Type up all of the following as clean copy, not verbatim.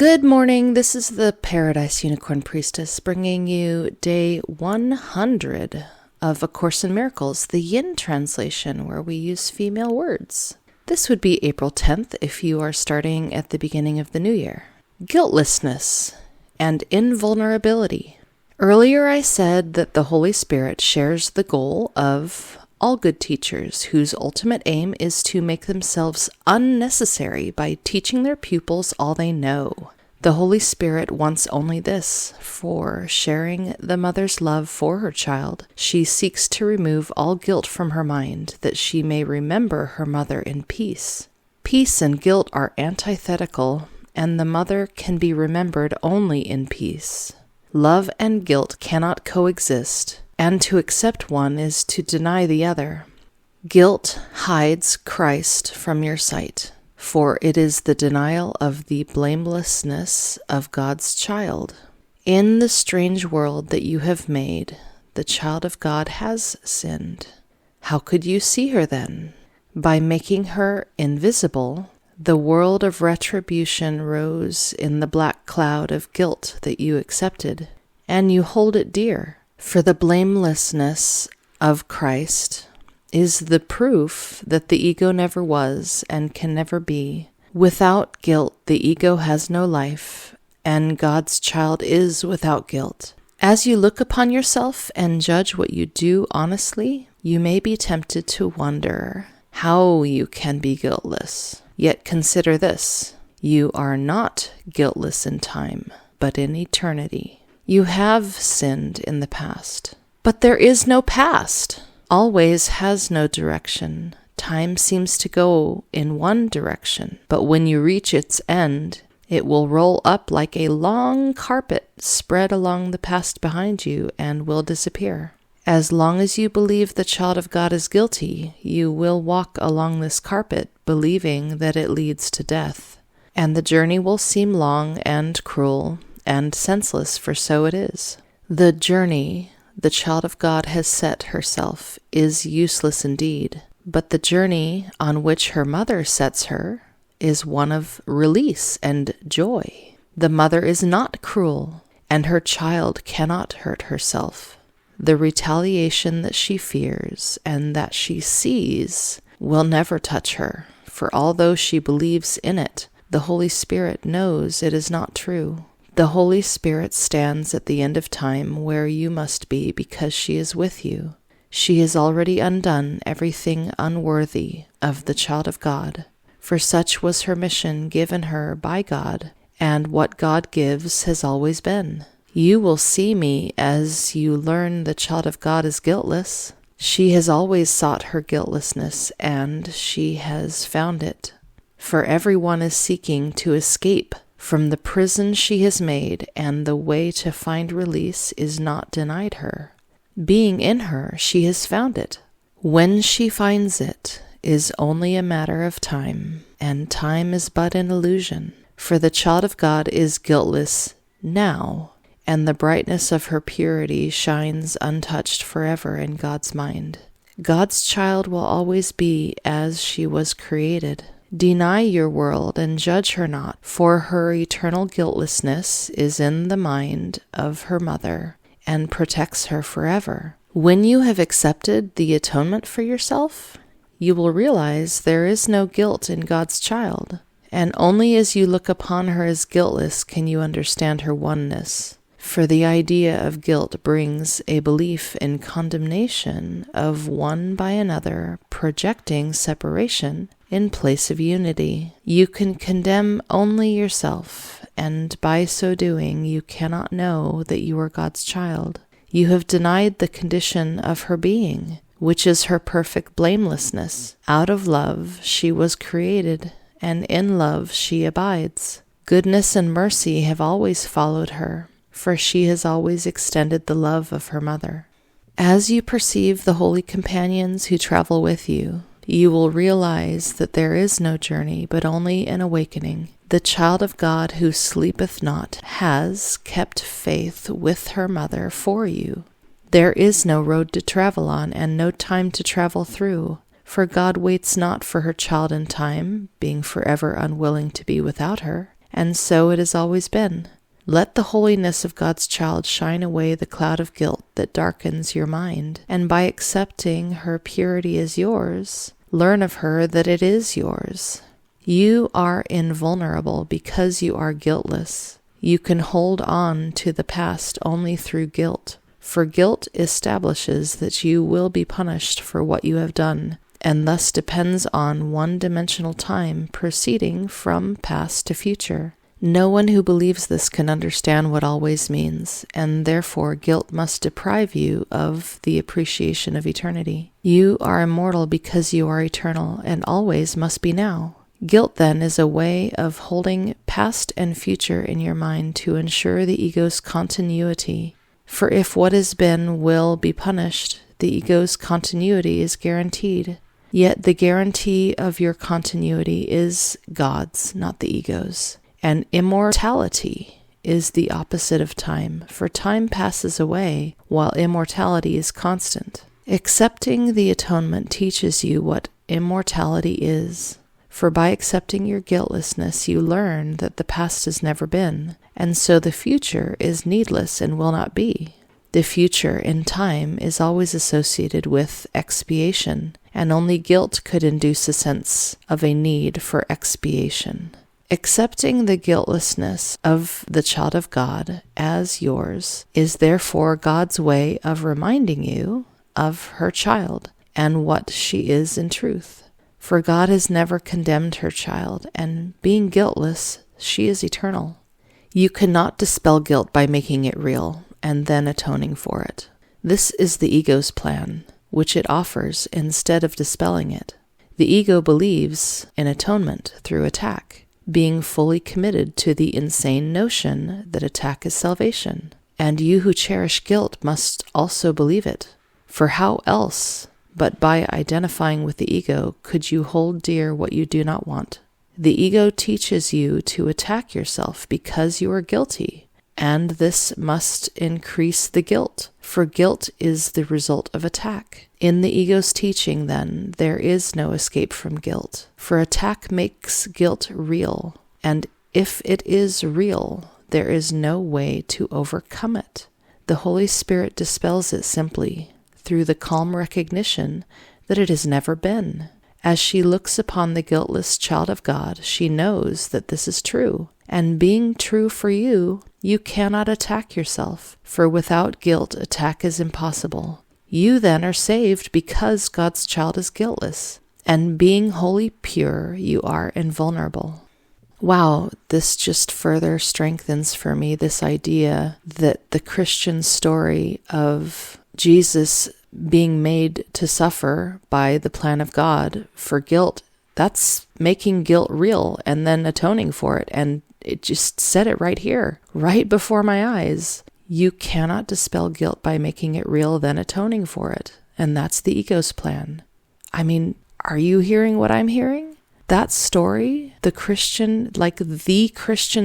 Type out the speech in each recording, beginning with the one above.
Good morning, this is the Paradise Unicorn Priestess bringing you day 100 of A Course in Miracles, the Yin translation, where we use female words. This would be April 10th if you are starting at the beginning of the new year. Guiltlessness and Invulnerability. Earlier I said that the Holy Spirit shares the goal of all good teachers whose ultimate aim is to make themselves unnecessary by teaching their pupils all they know. The Holy Spirit wants only this. For sharing the mother's love for her child, she seeks to remove all guilt from her mind, that she may remember her mother in peace. Peace and guilt are antithetical, and the mother can be remembered only in peace. Love and guilt cannot coexist, and to accept one is to deny the other. Guilt hides Christ from your sight, for it is the denial of the blamelessness of God's child. In the strange world that you have made, the child of God has sinned. How could you see her then? By making her invisible, the world of retribution rose in the black cloud of guilt that you accepted, and you hold it dear. For the blamelessness of Christ is the proof that the ego never was and can never be. Without guilt, the ego has no life, and God's child is without guilt. As you look upon yourself and judge what you do honestly, you may be tempted to wonder how you can be guiltless. Yet consider this: you are not guiltless in time, but in eternity. You have sinned in the past, but there is no past. Always has no direction. Time seems to go in one direction, but when you reach its end, it will roll up like a long carpet spread along the past behind you and will disappear. As long as you believe the child of God is guilty, you will walk along this carpet believing that it leads to death, and the journey will seem long and cruel and senseless, for so it is. The journey the child of God has set herself is useless indeed, but the journey on which her mother sets her is one of release and joy. The mother is not cruel, and her child cannot hurt herself. The retaliation that she fears and that she sees will never touch her, for although she believes in it, the Holy Spirit knows it is not true. The Holy Spirit stands at the end of time where you must be because she is with you. She has already undone everything unworthy of the child of God, for such was her mission given her by God, and what God gives has always been. You will see me as you learn the child of God is guiltless. She has always sought her guiltlessness, and she has found it. For everyone is seeking to escape from the prison she has made, and the way to find release is not denied her. Being in her, she has found it. When she finds it is only a matter of time, and time is but an illusion. For the child of God is guiltless now, and the brightness of her purity shines untouched forever in God's mind. God's child will always be as she was created. Deny your world and judge her not, for her eternal guiltlessness is in the mind of her mother and protects her forever. When you have accepted the atonement for yourself, you will realize there is no guilt in God's child, and only as you look upon her as guiltless can you understand her oneness. For the idea of guilt brings a belief in condemnation of one by another, projecting separation in place of unity. You can condemn only yourself, and by so doing you cannot know that you are God's child. You have denied the condition of her being, which is her perfect blamelessness. Out of love she was created, and in love she abides. Goodness and mercy have always followed her, for she has always extended the love of her mother. As you perceive the holy companions who travel with you, you will realize that there is no journey, but only an awakening. The child of God who sleepeth not has kept faith with her mother for you. There is no road to travel on, and no time to travel through, for God waits not for her child in time, being forever unwilling to be without her, and so it has always been. Let the holiness of God's child shine away the cloud of guilt that darkens your mind, and by accepting her purity as yours, learn of her that it is yours. You are invulnerable because you are guiltless. You can hold on to the past only through guilt, for guilt establishes that you will be punished for what you have done, and thus depends on one-dimensional time proceeding from past to future. No one who believes this can understand what always means, and therefore guilt must deprive you of the appreciation of eternity. You are immortal because you are eternal, and always must be now. Guilt, then, is a way of holding past and future in your mind to ensure the ego's continuity. For if what has been will be punished, the ego's continuity is guaranteed. Yet the guarantee of your continuity is God's, not the ego's. And immortality is the opposite of time, for time passes away while immortality is constant. Accepting the atonement teaches you what immortality is. For by accepting your guiltlessness, you learn that the past has never been, and so the future is needless and will not be. The future in time is always associated with expiation, and only guilt could induce a sense of a need for expiation. Accepting the guiltlessness of the child of God as yours is therefore God's way of reminding you of her child and what she is in truth. For God has never condemned her child, and being guiltless, she is eternal. You cannot dispel guilt by making it real and then atoning for it. This is the ego's plan, which it offers instead of dispelling it. The ego believes in atonement through attack, being fully committed to the insane notion that attack is salvation. And you who cherish guilt must also believe it. For how else, but by identifying with the ego, could you hold dear what you do not want? The ego teaches you to attack yourself because you are guilty, and this must increase the guilt, for guilt is the result of attack. In the ego's teaching, then, there is no escape from guilt, for attack makes guilt real, and if it is real, there is no way to overcome it. The Holy Spirit dispels it simply through the calm recognition that it has never been. As she looks upon the guiltless child of God, she knows that this is true, and being true for you, you cannot attack yourself, for without guilt, attack is impossible. You then are saved because God's child is guiltless, and being wholly pure, you are invulnerable. Wow, this just further strengthens for me this idea that the Christian story of Jesus being made to suffer by the plan of God for guilt, that's making guilt real and then atoning for it. And it just said it right here, right before my eyes. You cannot dispel guilt by making it real, then atoning for it. And that's the ego's plan. I mean, are you hearing what I'm hearing? That story, the Christian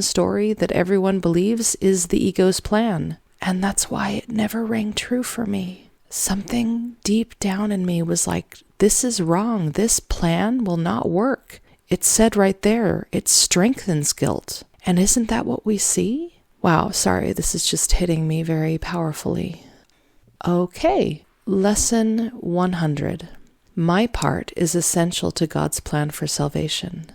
story that everyone believes, is the ego's plan. And that's why it never rang true for me. Something deep down in me was like, this is wrong. This plan will not work. It said right there, it strengthens guilt. And isn't that what we see? Wow, sorry, this is just hitting me very powerfully. Okay, lesson 100. My part is essential to God's plan for salvation.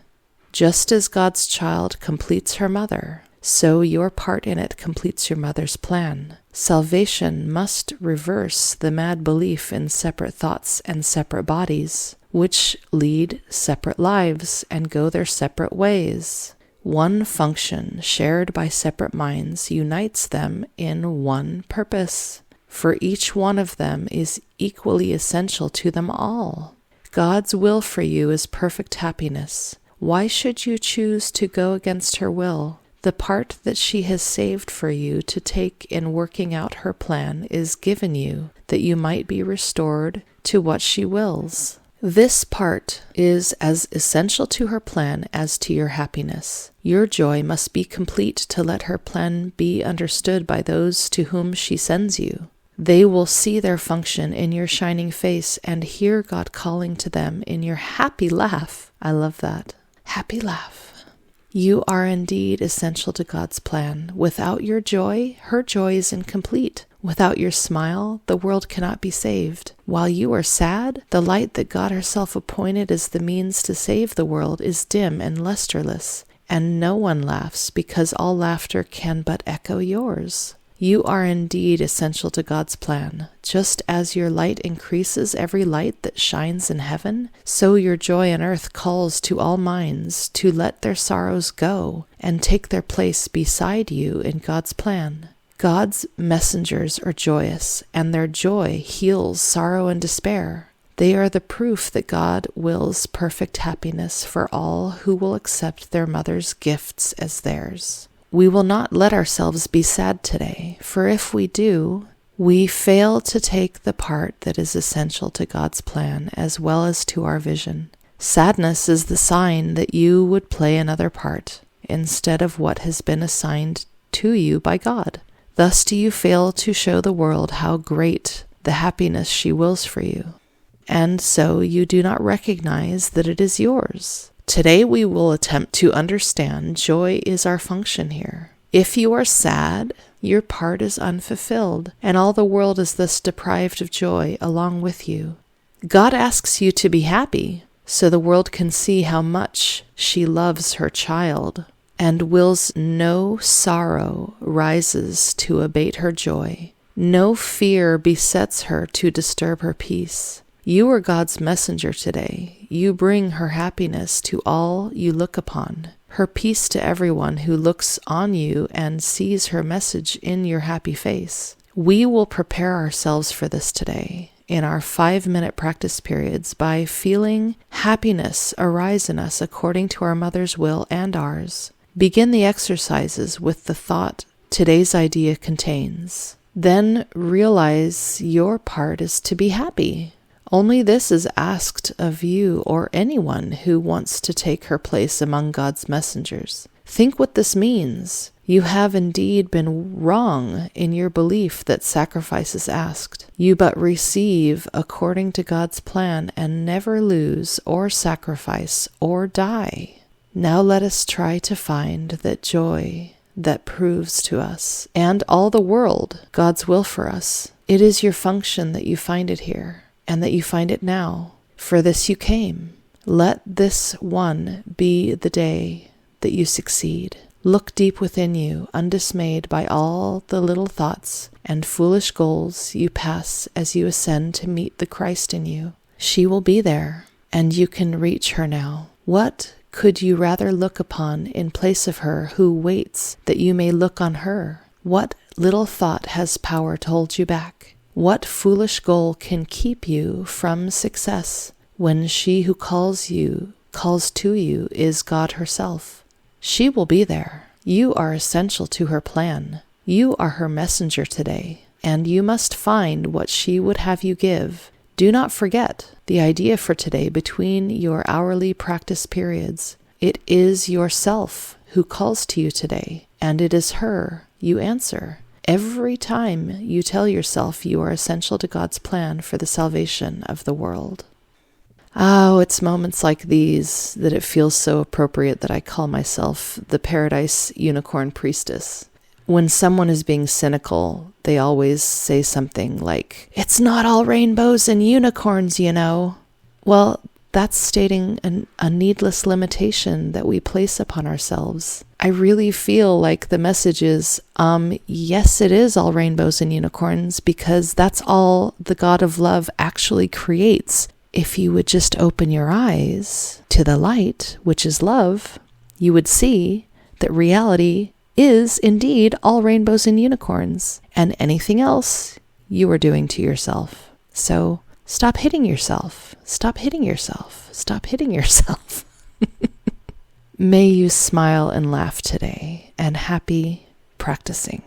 Just as God's child completes her mother, so your part in it completes your mother's plan. Salvation must reverse the mad belief in separate thoughts and separate bodies, which lead separate lives and go their separate ways. One function shared by separate minds unites them in one purpose, for each one of them is equally essential to them all. God's will for you is perfect happiness. Why should you choose to go against her will? The part that she has saved for you to take in working out her plan is given you, that you might be restored to what she wills. This part is as essential to her plan as to your happiness. Your joy must be complete to let her plan be understood by those to whom she sends you. They will see their function in your shining face and hear God calling to them in your happy laugh. I love that. Happy laugh. You are indeed essential to God's plan. Without your joy, her joy is incomplete. Without your smile, the world cannot be saved. While you are sad, the light that God herself appointed as the means to save the world is dim and lusterless, and no one laughs because all laughter can but echo yours. You are indeed essential to God's plan. Just as your light increases every light that shines in heaven, so your joy on earth calls to all minds to let their sorrows go and take their place beside you in God's plan. God's messengers are joyous, and their joy heals sorrow and despair. They are the proof that God wills perfect happiness for all who will accept their mother's gifts as theirs. We will not let ourselves be sad today, for if we do, we fail to take the part that is essential to God's plan as well as to our vision. Sadness is the sign that you would play another part instead of what has been assigned to you by God. Thus do you fail to show the world how great the happiness she wills for you, and so you do not recognize that it is yours. Today we will attempt to understand joy is our function here. If you are sad, your part is unfulfilled, and all the world is thus deprived of joy along with you. God asks you to be happy, so the world can see how much she loves her child, and wills no sorrow rises to abate her joy. No fear besets her to disturb her peace. You are God's messenger today. You bring her happiness to all you look upon, her peace to everyone who looks on you and sees her message in your happy face. We will prepare ourselves for this today in our 5-minute practice periods by feeling happiness arise in us according to our mother's will and ours. Begin the exercises with the thought today's idea contains. Then realize your part is to be happy. Only this is asked of you or anyone who wants to take her place among God's messengers. Think what this means. You have indeed been wrong in your belief that sacrifice is asked. You but receive according to God's plan and never lose or sacrifice or die. Now let us try to find that joy that proves to us and all the world God's will for us. It is your function that you find it here, and that you find it now. For this you came. Let this one be the day that you succeed. Look deep within you, undismayed by all the little thoughts and foolish goals you pass as you ascend to meet the Christ in you. She will be there, and you can reach her now. What could you rather look upon in place of her who waits that you may look on her? What little thought has power to hold you back? What foolish goal can keep you from success when she who calls to you is God herself? She will be there. You are essential to her plan. You are her messenger today, and you must find what she would have you give. Do not forget the idea for today between your hourly practice periods. It is yourself who calls to you today, and it is her you answer. Every time you tell yourself you are essential to God's plan for the salvation of the world. Oh, it's moments like these that it feels so appropriate that I call myself the Paradise Unicorn Priestess. When someone is being cynical, they always say something like, "It's not all rainbows and unicorns, you know." Well, that's stating a needless limitation that we place upon ourselves. I really feel like the message is, yes, it is all rainbows and unicorns, because that's all the God of love actually creates. If you would just open your eyes to the light, which is love, you would see that reality is indeed all rainbows and unicorns, and anything else you are doing to yourself. So stop hitting yourself. Stop hitting yourself. Stop hitting yourself. May you smile and laugh today, and happy practicing.